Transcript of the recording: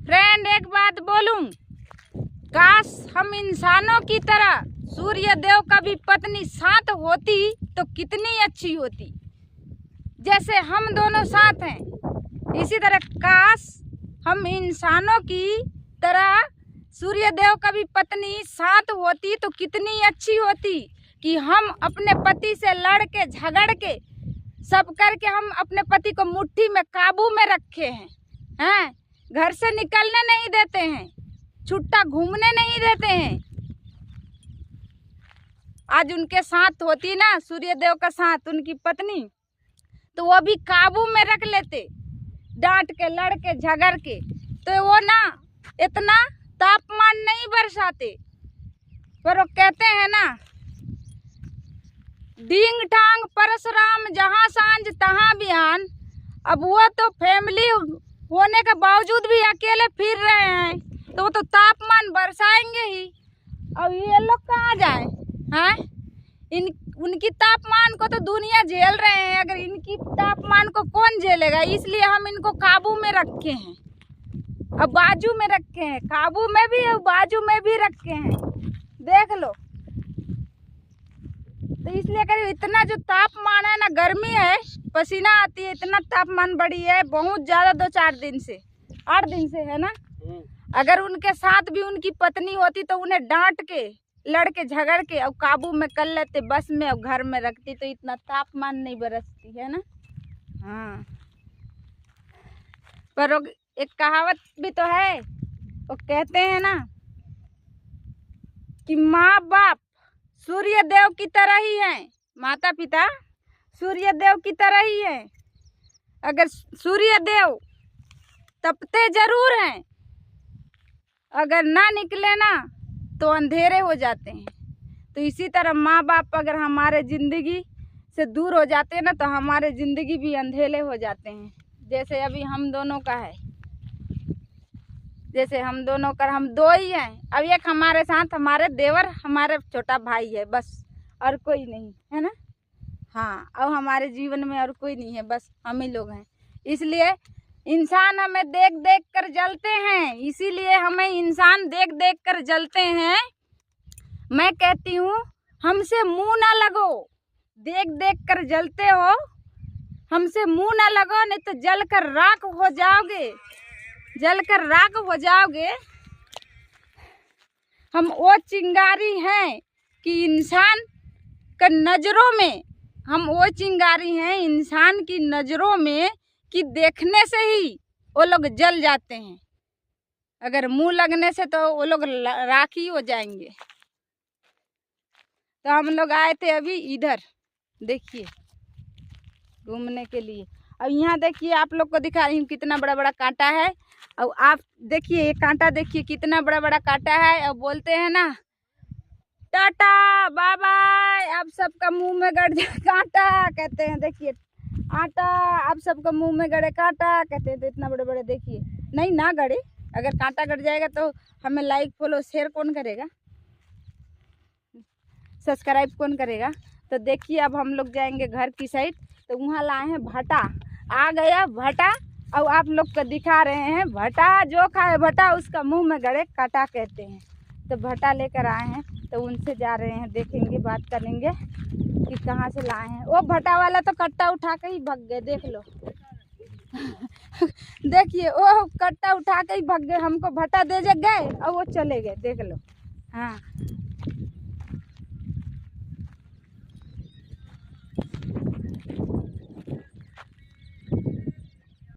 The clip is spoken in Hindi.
फ्रेंड एक बात बोलूं, काश हम इंसानों की तरह सूर्य देव का भी पत्नी साथ होती तो कितनी अच्छी होती। जैसे हम दोनों साथ हैं, इसी तरह काश हम इंसानों की तरह सूर्य देव का भी पत्नी साथ होती तो कितनी अच्छी होती। कि हम अपने पति से लड़ के झगड़ के सब करके हम अपने पति को मुट्ठी में काबू में रखे हैं, घर से निकलने नहीं देते हैं, छुट्टा घूमने नहीं देते हैं। आज उनके साथ होती ना सूर्य देव का साथ उनकी पत्नी, तो वो भी काबू में रख लेते, डांट के लड़ के झगड़ के, तो वो ना इतना तापमान नहीं बरसाते। पर वो कहते हैं ना, डींग टांग परशुराम जहाँ सांझ तहाँ बिहान। अब वो तो फैमिली होने के बावजूद भी अकेले फिर रहे हैं, तो वो तो तापमान बरसाएंगे ही। अब ये लोग कहाँ जाएं? हैं? उनकी तापमान को तो दुनिया झेल रहे हैं, अगर इनकी तापमान को कौन झेलेगा? इसलिए हम इनको काबू में रखे हैं, अब बाजू में रखे हैं, काबू में भी और बाजू में भी रखे हैं, देख लो। तो इसलिए अगर इतना जो तापमान है ना, गर्मी है, पसीना आती है, इतना तापमान बढ़ी है बहुत ज़्यादा, 2-4 दिन से 8 दिन से है ना। अगर उनके साथ भी उनकी पत्नी होती तो उन्हें डांट के लड़ के झगड़ के और काबू में कर लेते, बस में और घर में रखती, तो इतना तापमान नहीं बरसती है ना। हाँ, पर एक कहावत भी तो है, वो कहते हैं ना कि माँ बाप सूर्य देव की तरह ही हैं, माता पिता सूर्य देव की तरह ही हैं। अगर सूर्य देव तपते जरूर हैं, अगर ना निकले ना तो अंधेरे हो जाते हैं। तो इसी तरह माँ बाप अगर हमारे ज़िंदगी से दूर हो जाते हैं ना, तो हमारे ज़िंदगी भी अंधेरे हो जाते हैं। जैसे अभी हम दोनों का है, जैसे हम दोनों का, हम 2 ही हैं। अब एक हमारे साथ हमारे देवर, हमारे छोटा भाई है, बस और कोई नहीं है ना। हाँ, अब हमारे जीवन में और कोई नहीं है, बस हम ही लोग हैं। इसलिए इंसान हमें देख देख कर जलते हैं, इसीलिए हमें इंसान देख देख कर जलते हैं। मैं कहती हूँ हमसे मुंह ना लगो, देख देख कर जलते हो, हमसे मुंह ना लगो, नहीं तो जल कर राख हो जाओगे, जल कर राख हो जाओगे। हम वो चिंगारी हैं कि इंसान का नज़रों में, हम वो चिंगारी हैं इंसान की नज़रों में कि देखने से ही वो लोग जल जाते हैं, अगर मुंह लगने से तो वो लोग राखी हो जाएंगे। तो हम लोग आए थे अभी इधर, देखिए घूमने के लिए। अब यहाँ देखिए, आप लोग को दिखा रही हूँ कितना बड़ा बड़ा कांटा है। और आप देखिए ये कांटा, देखिए कितना बड़ा बड़ा कांटा है। और बोलते हैं ना टाटा बाय बाय, आप सबका मुंह में गड़ जाए कांटा, कहते हैं। देखिए आटा, आप सबका मुंह में गड़े कांटा, कहते हैं। तो इतना बड़े बड़े देखिए, नहीं ना गड़े, अगर कांटा गड़ जाएगा तो हमें लाइक फॉलो शेयर कौन करेगा, सब्सक्राइब कौन करेगा। तो देखिए अब हम लोग जाएंगे घर की साइड, तो वहाँ लाए हैं भटा, आ गया भटा, और आप लोग को दिखा रहे हैं भटा। जो खाए भटा उसका मुंह में गड़े कांटा, कहते हैं। तो भटा लेकर आए हैं, तो उनसे जा रहे हैं, देखेंगे, बात करेंगे कि कहाँ से लाए हैं। वो भटा वाला तो कट्टा उठा के ही भाग गए, देख लो देखिए वो कट्टा उठा के ही भाग गए, हमको भटा दे गए और वो चले गए, देख लो। हाँ,